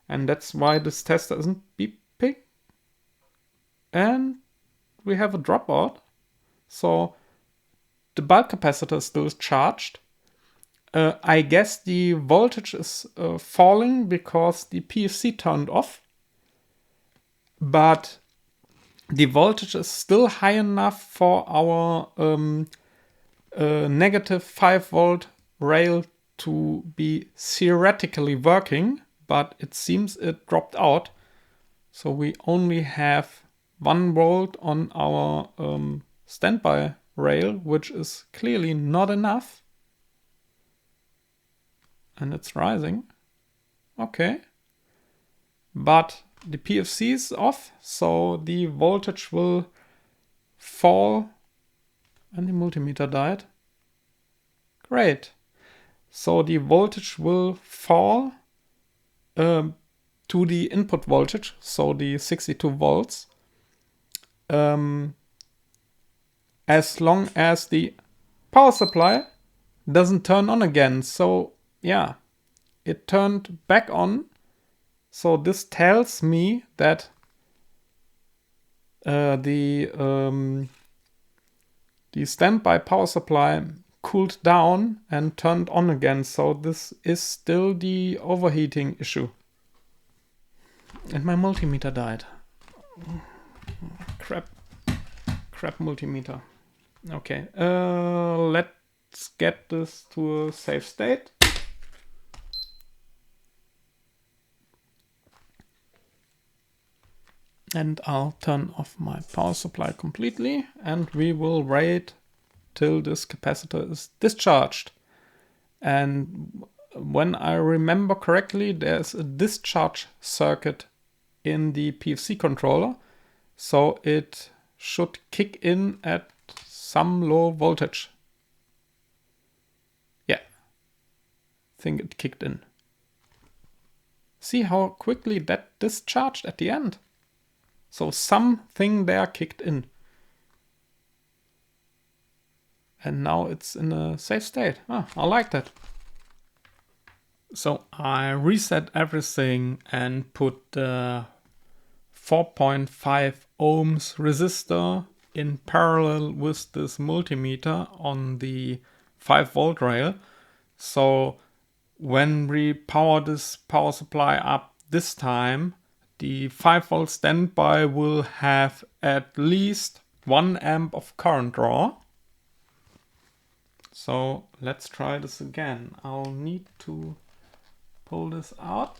Speaker 1: And that's why this tester isn't beeping. And we have a dropout. So the bulk capacitor is still charged. I guess the voltage is falling because the PFC turned off. But the voltage is still high enough for our negative 5 volt rail to be theoretically working, but it seems it dropped out. So we only have 1 volt on our standby rail, which is clearly not enough. And it's rising. Okay. But the PFC is off, so the voltage will fall. And the multimeter died. Great. So the voltage will fall to the input voltage, so the 62 volts, as long as the power supply doesn't turn on again. So yeah, it turned back on. So this tells me that the standby power supply cooled down and turned on again. So this is still the overheating issue. And my multimeter died. Crap multimeter. Okay, let's get this to a safe state. And I'll turn off my power supply completely, and we will wait till this capacitor is discharged. And when I remember correctly, there's a discharge circuit in the PFC controller, so it should kick in at some low voltage. Yeah, I think it kicked in. See how quickly that discharged at the end? So something there kicked in. And now it's in a safe state. I like that. So I reset everything and put the 4.5 ohms resistor in parallel with this multimeter on the 5 volt rail. So when we power this power supply up this time, the 5 volt standby will have at least 1 amp of current draw. So let's try this again. I'll need to pull this out.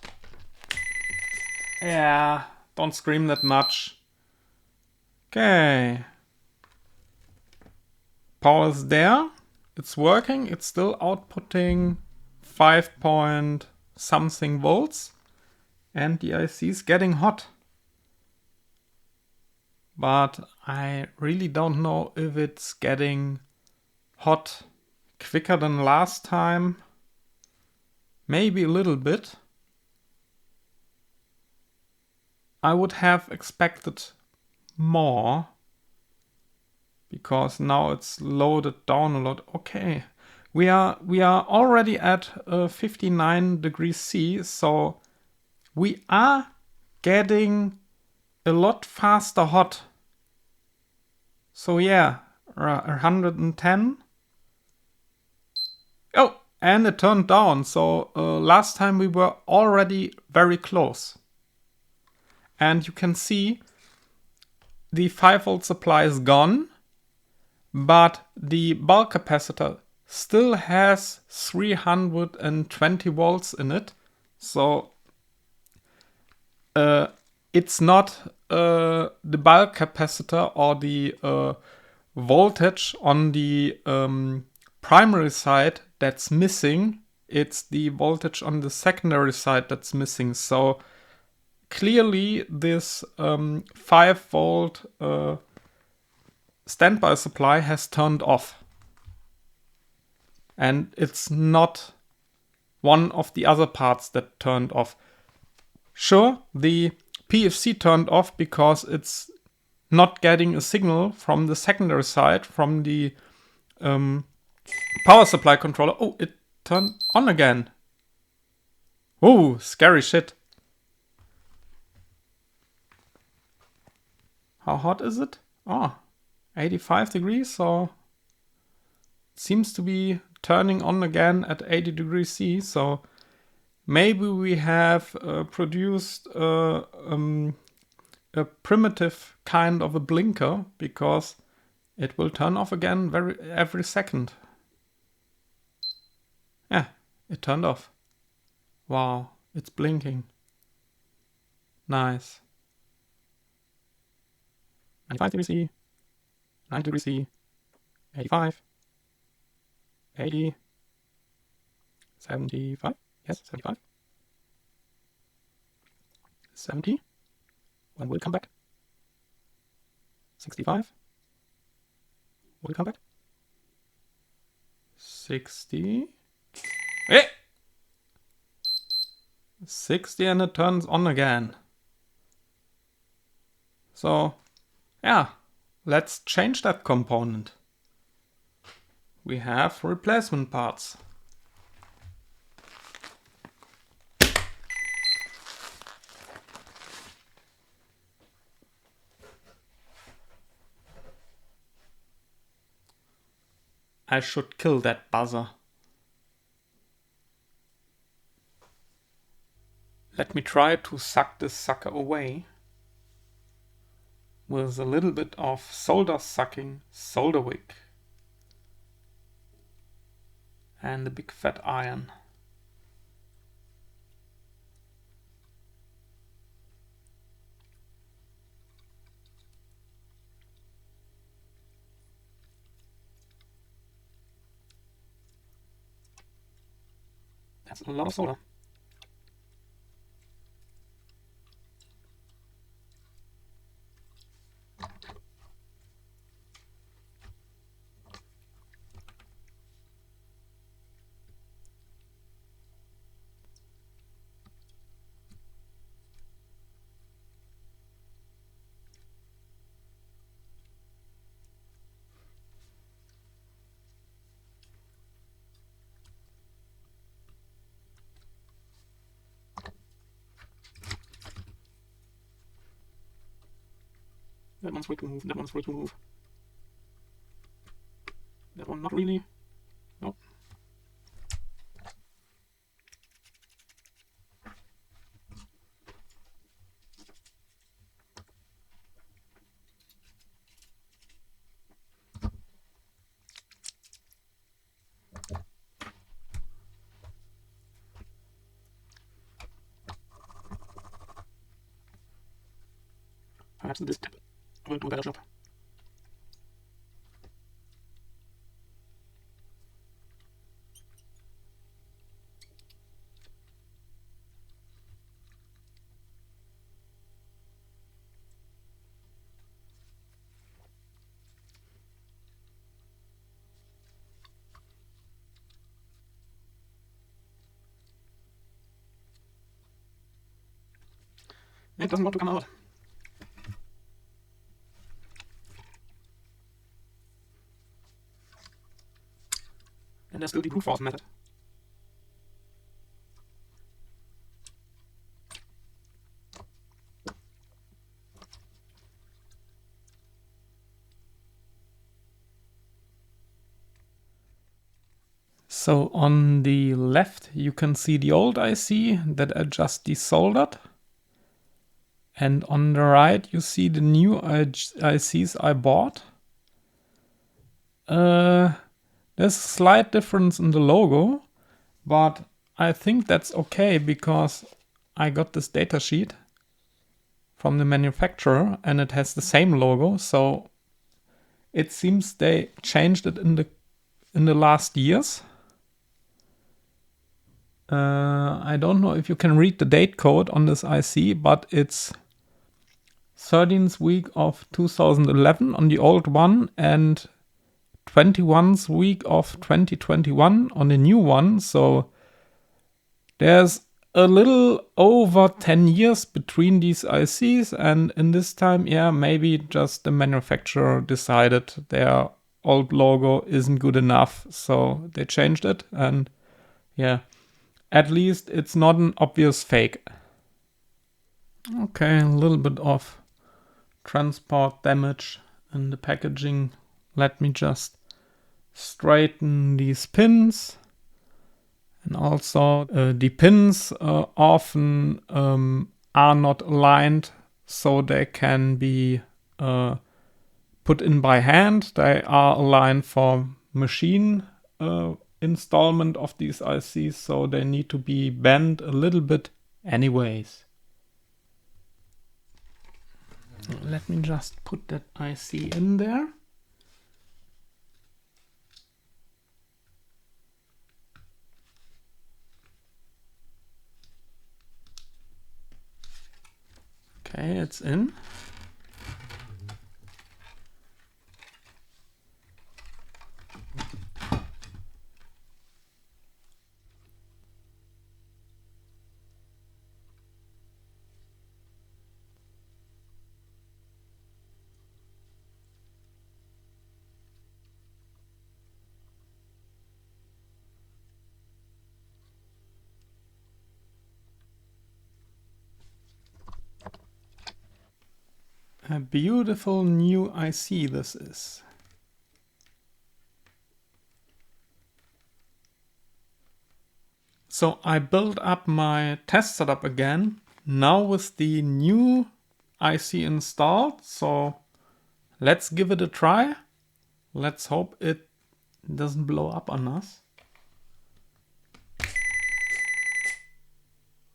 Speaker 1: Yeah, don't scream that much. Okay. Power is there. It's working. It's still outputting 5 point something volts. And the IC is getting hot. But I really don't know if it's getting hot quicker than last time. Maybe a little bit. I would have expected more, because now it's loaded down a lot. Okay, we are already at 59 degrees C, so we are getting a lot faster hot. So yeah, 110. Oh, and it turned down. So last time we were already very close. And you can see the 5 volt supply is gone, but the bulk capacitor still has 320 volts in it. So it's not the bulk capacitor or the voltage on the primary side that's missing. It's the voltage on the secondary side that's missing. So clearly this 5 volt standby supply has turned off. And it's not one of the other parts that turned off. Sure, the PFC turned off because it's not getting a signal from the secondary side, from the power supply controller. Oh, it turned on again. Oh, scary shit. How hot is it? Oh, 85 degrees, so it seems to be turning on again at 80 degrees C. So maybe we have produced a primitive kind of a blinker, because it will turn off again every second. Yeah, it turned off. Wow, it's blinking. Nice. 95 degrees C, 90 degrees C, 85, 80, 75, yes, 75, 70, when will it come back? 65, will it come back? 60, 60, and it turns on again. So, yeah, let's change that component. We have replacement parts. I should kill that buzzer. Let me try to suck this sucker away with a little bit of solder sucking solder wick and a big fat iron. That's a lot of solder. That one's free to move, that one's free to move. That one not really. Nope. Perhaps this tip will do a better job. It doesn't want to come out. And there's still the brute force method. So on the left you can see the old IC that I just desoldered. And on the right you see the new ICs I bought. There's a slight difference in the logo, but I think that's okay because I got this data sheet from the manufacturer and it has the same logo, so it seems they changed it in the last years. I don't know if you can read the date code on this IC, but it's 13th week of 2011 on the old one and 21st week of 2021 on the new one. So there's a little over 10 years between these ICs, and in this time, yeah, maybe just the manufacturer decided their old logo isn't good enough, so they changed it, and yeah, at least it's not an obvious fake. Okay, a little bit of transport damage in the packaging. Let me just straighten these pins. And also the pins often are not aligned, so they can be put in by hand. They are aligned for machine installment of these ICs, so they need to be bent a little bit anyways. Let me just put that IC in there. Okay, it's in. A beautiful new IC this is. So I built up my test setup again, now with the new IC installed. So let's give it a try. Let's hope it doesn't blow up on us.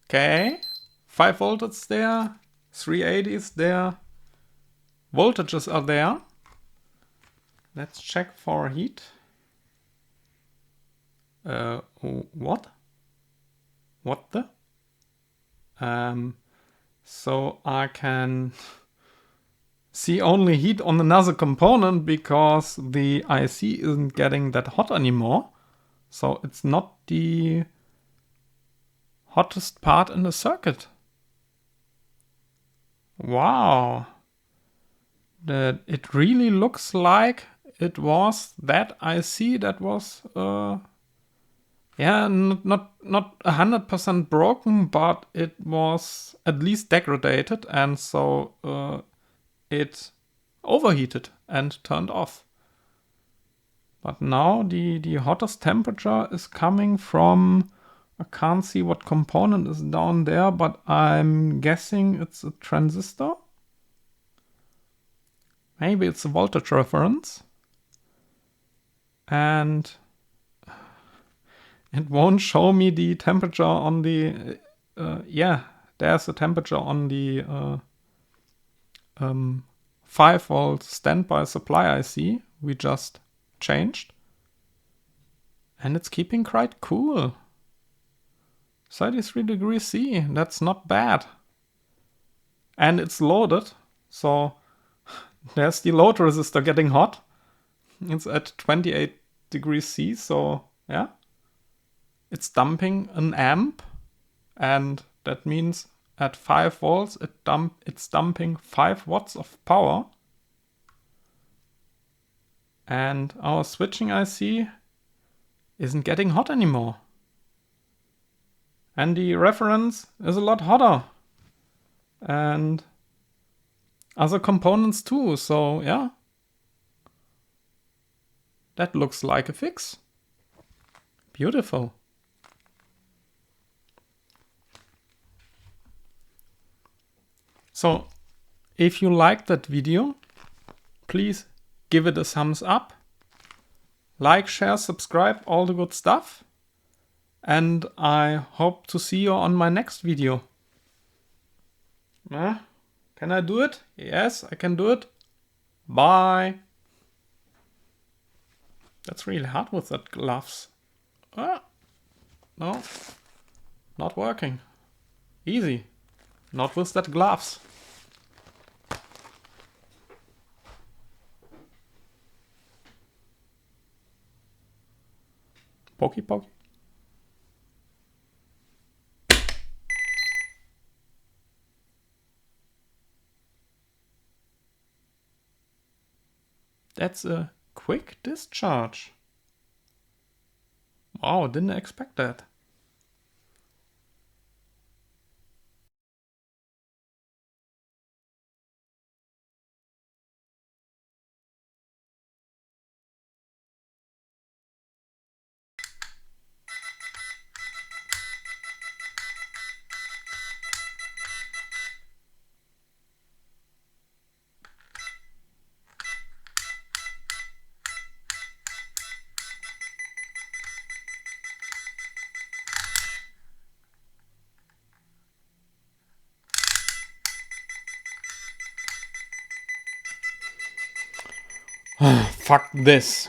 Speaker 1: Okay, 5 volts is there, 380 is there, voltages are there. Let's check for heat. What? What the? So I can see only heat on another component because the IC isn't getting that hot anymore. So it's not the hottest part in the circuit. Wow. It really looks like it was that IC that was yeah, not 100% broken, but it was at least degraded, and so it overheated and turned off. But now the hottest temperature is coming from, I can't see what component is down there, but I'm guessing it's a transistor. Maybe it's a voltage reference. And it won't show me the temperature on the, yeah, there's a temperature on the 5 volt standby supply IC we just changed. And it's keeping quite cool. 33 degrees C, that's not bad. And it's loaded, so there's the load resistor getting hot. It's at 28 degrees C, so yeah. It's dumping an amp, and that means at 5 volts it's dumping 5 watts of power. And our switching IC isn't getting hot anymore. And the reference is a lot hotter. And other components too, so yeah. That looks like a fix. Beautiful. So, if you liked that video, please give it a thumbs up. Like, share, subscribe, all the good stuff. And I hope to see you on my next video. Can I do it? Yes, I can do it. Bye. That's really hard with that gloves. No, not working. Easy. Not with that gloves. Pokey pokey. That's a quick discharge. Wow, didn't expect that. Fuck this.